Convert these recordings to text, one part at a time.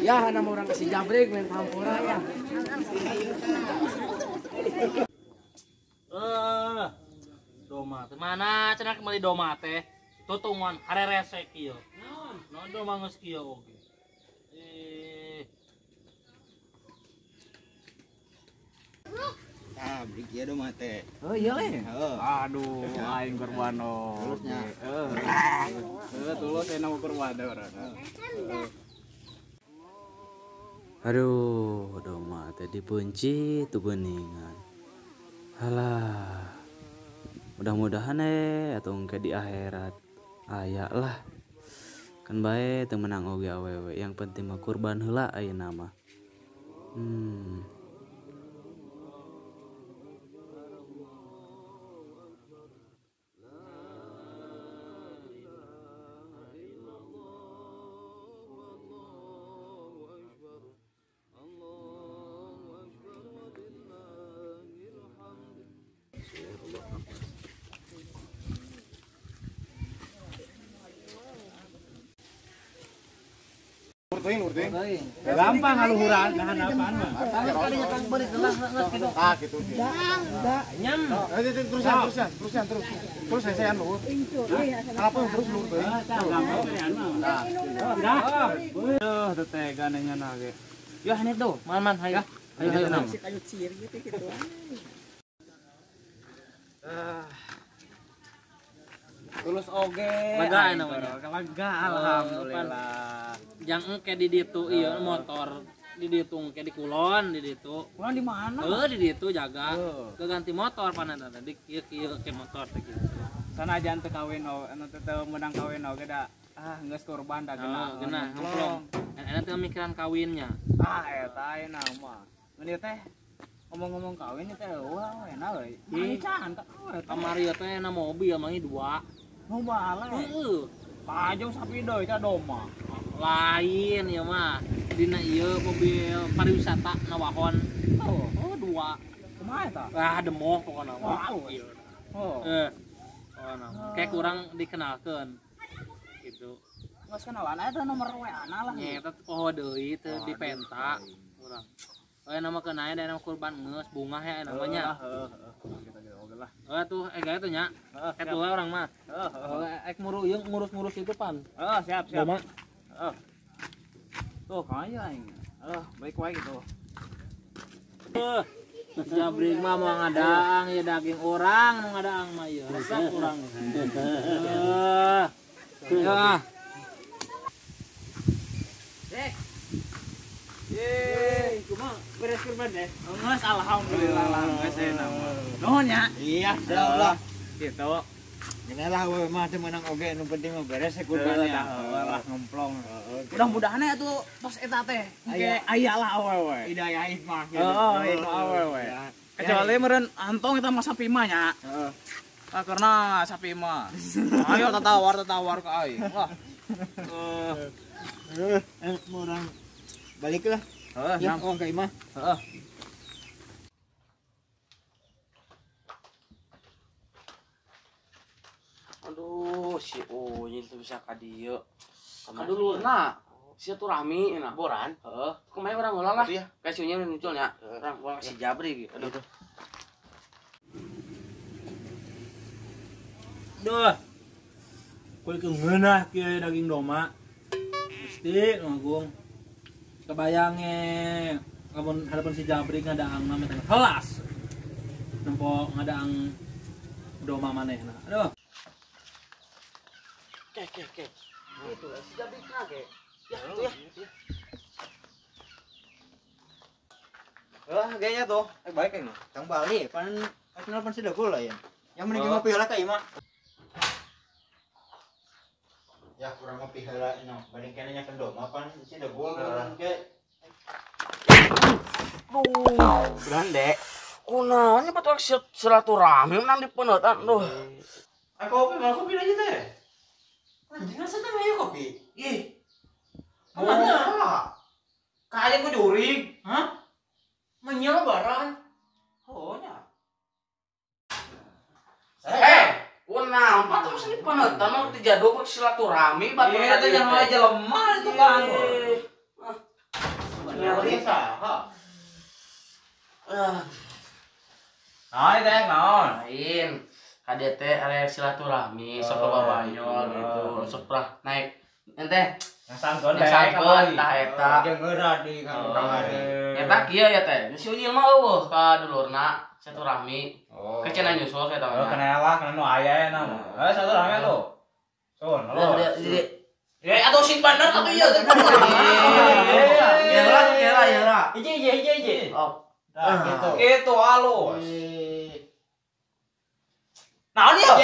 Ya, nama orang kasih jabrik main tampura ya. Doma teh mana cenah kembali doma teh tutungan harerese kieu naon doma geus kieu oge Beli kieu doma teh. Oh iya we. Aduh, aing korban oge. Tulus ena korban urang. Aduh, doma teh dipunci tuh geuningan. Halah. Mudah-mudahan atau engke di akhirat aya lah. Kan bae teu menang oge awewe, yang penting mah kurban heula ayeuna mah. Gampang aluhuran nahan apaan mah. Kalinya kang beureut lah kitu. Gitu. Da, nyam. Terus saya anu. Apa terus lur teh? Teu tega nya na ge. yo hanit tuh man hayu hayu nang Si kayu ciri gitu. Tulus oge. Lega namanya. Lega alhamdulillah. Yang engke di ditu ieu motor di ditu engke di kulon di ditu. Kulon di mana? Di ditu jaga. Keganti motor panenna di kieu ke motor teh gitu. Sanajan teu kawin anu teu menang kawin oge da geus kurban da genah ngemplong. Enak teh mikiran kawinnya. Eta enak mah. Mun teh ngomong-ngomong kawin teh wah enak we. Ih cantik. Kamari teh na mobil mangi 2. Nu bala. Pajong sapi deui ca doma. Lain ya mah dina ieu mobil pariwisata nawahon. 2. Kumaha eta? Demoh pokona mah. Kayak kurang dikenalkeun gitu. Geus kenalan eta nomor WA-na lah. Eta poho deui teu dipenta urang. Nama kenae da nama kurban geus bunga ya namanya. Tuh gaya tuh nya. Eta orang mah. Ek ngurus itu pan. Siap. Doma. Tuh kaya aing. Baik wae gitu. Jabrik mah mau ngadaang ya daging orang mau ngadaang mah ieu. Resep urang. Ya. Yeay, kumaha beres kurban deh? Geus alhamdulillah lah geus enak. Nuhun nya. Iya, insyaallah. Gitu. Inilah we mah teu meunang oge nu penting mah beres kurbannya. Lah ngemplong. Mudah-mudahan atuh pas eta teh engke aya lah awewe. Hidayah hikmah gitu. Hikmah awewe. Kecuali meureun antong eta mah sapi mah nya. Karena sapi mah. Ayo tatawar ka aing. Wah. Murang balik lah. Ya, ka imah. Aduh, si Unyil tuh bisa ka dieu. Kadulurna silaturahmi enak boran. Kumaha urang ulah lah. Ka si Unyil muncul nya. Urang si Jabri gitu. Aduh. Duh. Kulit ngeunah kieu daging doma. Mesti ngagung. Kebayangnya lamun harapan si Jabri ngadaang mah teh helas. Nempo ngadaang doma manehna. Aduh. Ke. Itu si Jabri kage. Ya, itu ya. Gayanya tuh, baik kan? Kang Bali, pan si Dagol lah ya. Yang mending ngopi heula ka imah. Ya kurang ngopi heula nya, banding kana nya kendom, pan si Dagol kan ke. Grande. Kunaon nya batuh silaturahmi menang di peneutan. Duh. Kopi mah kopi aja teh. Anjing asa teh aya kopi. Ih. Mana? Kali ku jurig, hah? Menyel barang. Oh nya. Kunaon batuh di peneutan mah dijaduk silaturahmi batuh eta jangan aja lemah itu kan. saha. Naon teh naon? Lain. KDT area silaturahmi sok babanyol gitu. Sok pernah naik. Ente Yang sangkeun teh sangkeun tah eta. Jeung ngeurah di kamari. Eta kieu ya teh. Si Unyil mah eueuh ka dulurna silaturahmi. Kecena nyusul saya tahu. Kenal lah, kenal nu aya na. Satu rame lu. Sun, lu. Ya atuh sing bener atuh ieu. Ya. Ije. Oh. Gitu. Itu halus. Naon ya?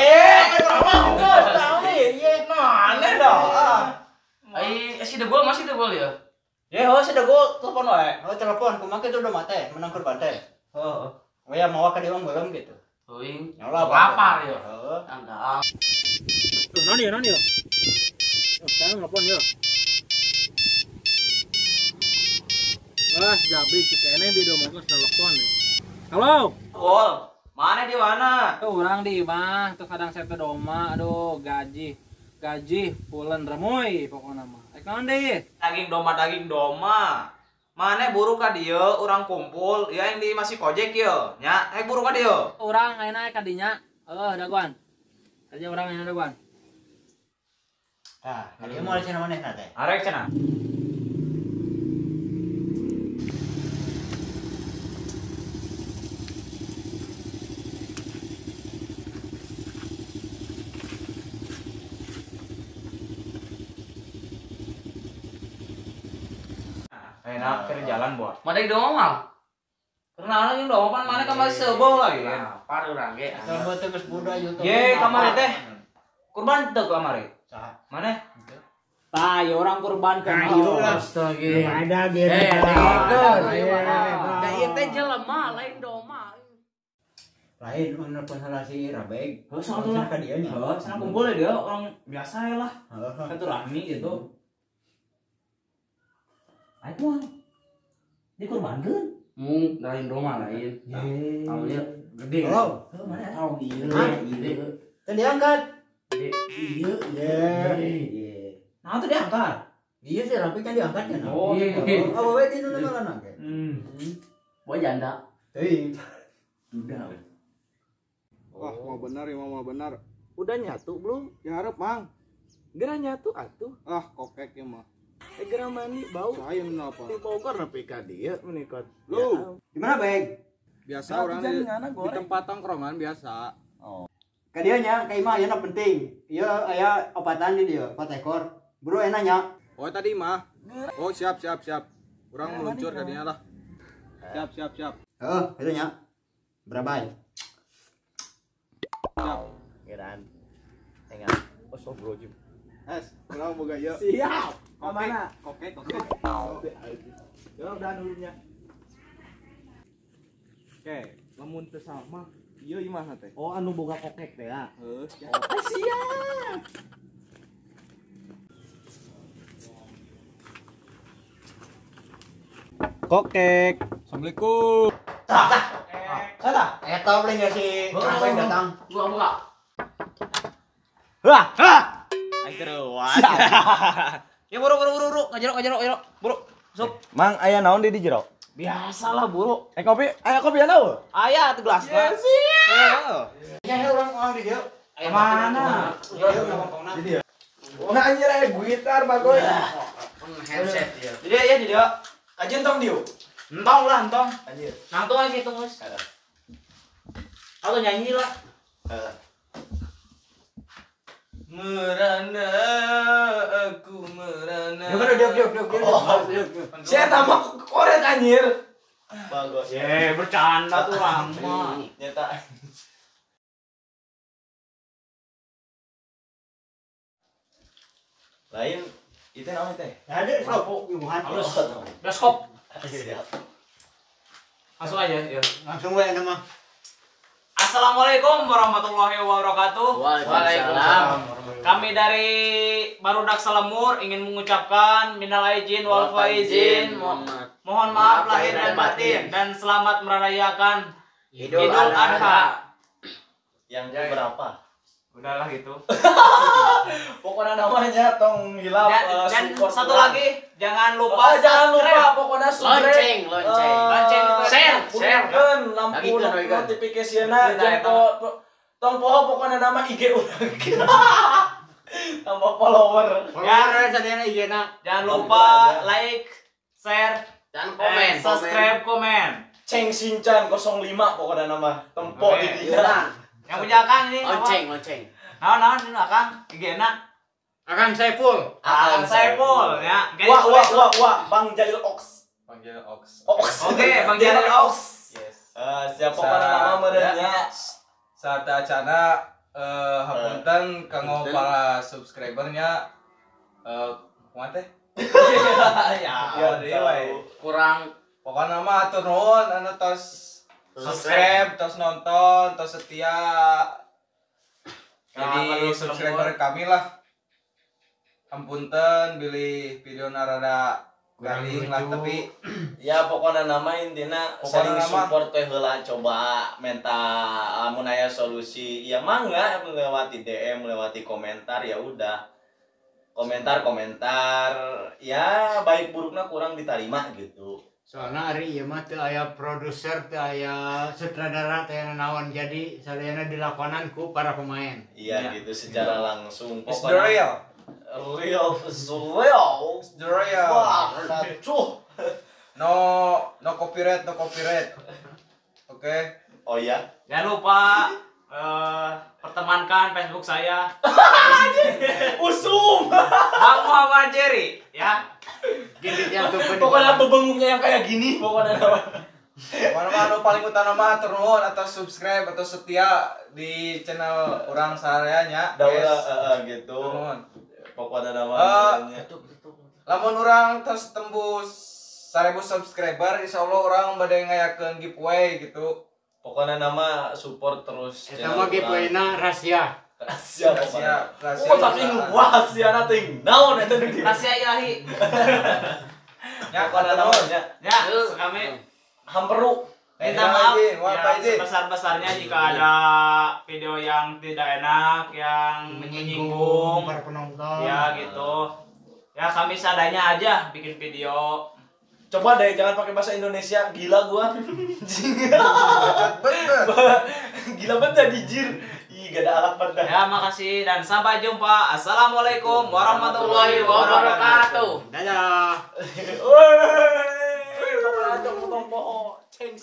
Mana dah? Si degol masih degol ya. Ya, si degol telepon wae. Telepon, kumaha kitu udah mate, menang kurban teh. Heeh. Waya mau ka dieu belum gitu. Teuing. Nyola Lapar ya. Heeh. Angga. Naon ya? Sekarang telepon ya. Wah, jabrik si kene video mau telepon ya. Halo. Gol. Mana di mana? Tuh orang di imah, tuh kadang saya doma, aduh gaji bulan remoy pokoknya mah. Naon deui? Daging doma. Mana buru ka dieu urang kumpul, ya yang di masih kojek yeuh. Nya, buru ka dieu. Urang ayeuna ka dinya. Daguan. Aja urang ayeuna daguan. Tah, ka dieu moal cenah manehna teh. Arek cenah. Enak keur jalan buat. Madai dong mal. Karena yang doang pan mana kamari seueuh lagi. Lapar urang ge. Kalau teh geus budak YouTube. Ye, kamari teh. Kurban teu kamari. Saha? Mana? Tah, ya orang kurban ka Astaga. Ada gitu. Da ieu teh jelema lain doma. Lain mun pun salah si Rabeg. Soalnya ka dieu nya. senang kumpul dia orang biasa lah. Heeh. Silaturahmi gitu. Ayo mah. Dikurbankeun. Lain doma lain. Awalnya gede. Halo. Mana? Tahu ieu. Teh diangkat. Ieu. Ye. Nah, tuh diangkat. Iya sih Rabeg kan diangkatnya. Oh, iya. Apa wae di nu ngaranna ge? Boy janda. Teuing. Udah. Wah, mau benar ya, mau benar. Udah nyatu belum? Ya harap, Mang. Gerah nyatu atuh. Ah, kokek ya mah. Gerah mandi bau. Saya apa? Di Bogor nepi ka dieu menikot. Lu. Di mana, Beg? Biasa Nah, orang jaringanna di goreng. tempat tongkrongan biasa. Ka dieu nya, ka imah ayeuna penting. Ieu aya opatan di dieu, 4 ekor. Bro enak nya. Oh, tadi mah. Oh, siap. Orang meluncur mandi, tadinya lah. Siap. Heeh, itu nya. Berapa? Geran. Tengah. Osok bro jim. Orang boga yuk. Siap. Mana? Kokek. Coba udah dulunya. Oke, lamun teu sama. Ieu imahna teh. Oh, anu boga kokek teh ya. Heuh, Siap. kokek. Assalamualaikum. Sada, eta beli geus si Rabeg datang. Buka. Aing keruat. Ya buru. Ngajero. Buru. Sup. Mang aya naon di jero? Biasalah buru. Kopi, aya kopi anaeu? Aya tuh gelas. Heeh. Ya orang di dieu. Mana? Di dieu. Nah anjir aya gitar bagoy. Headset ya. Jadi ya di dia. Ajen tong diu. Entong lah, entong. Anjir. Nang tuh aja itu, Mas. Atau nyanyi lah. Merana aku merana. Ya kan diuk. Saya tambah korek anjir. Bagus. Ye, bercanda tuh lama. Nyata. Lain itu namanya teh. Ada slopo imuhan. Halus. Bioskop. Langsung aja, ya. Langsung we nama. Assalamualaikum warahmatullahi wabarakatuh. Waalaikumsalam. Kami dari Barudak Selemur ingin mengucapkan minal aidin wal faizin. Mohon maaf lahir dan batin dan selamat merayakan Idul Adha. Yang berapa? Udahlah gitu. Pokoknya namanya tong hilap Dan satu lagi jangan lupa pokoknya lonceng. Share kan lampu notifikasinya tong poho pokoknya nama IG urang. Tambah follower. Ya, sadayana IG-na. Jangan lupa like, share, dan komen, subscribe, komen. Ceng Sinchan 05 pokoknya nama tempo di dia. Yang punya Akang ini lonceng. Naon ini Akang IG-na. Akang Saiful. Akang Saiful ya. Wah, Bang Jalil Ox. Oke, Bang Jalil Ox. Yes. Siapa pokoknya nama merenya. Saat acana hapunten kanggo para subscribernya kumaha teh? Ya, kurang Pokoknya mah atur nuhun anu tos subscribe, tos nonton, tos setia. Jadi subscriber kami lah. Ampunten bilih video narada garing lah tapi ya pokoknya nama intinya saling support teh heula coba minta amun aya solusi ya mangga melewati DM melewati komentar ya udah komentar ya baik buruknya kurang diterima gitu Soalnya hari ieu mah teu aya produser teu aya sutradara teu aya naon jadi sadayana dilakonan ku para pemain iya gitu secara langsung it's the real wah cuh no copyright oke. Oh ya jangan lupa pertemankan Facebook saya usum Bang Muhammad Jerry ya gini yang tuh pokoknya bebengungnya yang kayak gini pokoknya Mana paling utama mah turun atau subscribe atau setia di channel orang sareanya gitu pokoknya namanya lamun orang terus tembus 1000 subscriber insyaallah orang bade ngayakeun giveaway gitu. Pokoknya nama support terus eta mah giveaway-na rahasia. Rahasia. Oh, tapi rahasia ting. Naon eta Rahasia ilahi. Ya pokoknya namanya. Ya, kami hamperu. Minta maaf ya, sebesar-besarnya jika ada video yang tidak enak, yang menyinggung para penonton. Ya gitu. Ya kami seadanya aja bikin video. Coba deh jangan pakai bahasa Indonesia, gila gua. Gila banget jijir. Ih, gak ada alat pada. Ya, makasih dan sampai jumpa. Assalamualaikum warahmatullahi wabarakatuh. Dadah. Woi. Woi, potong pohon. Ceng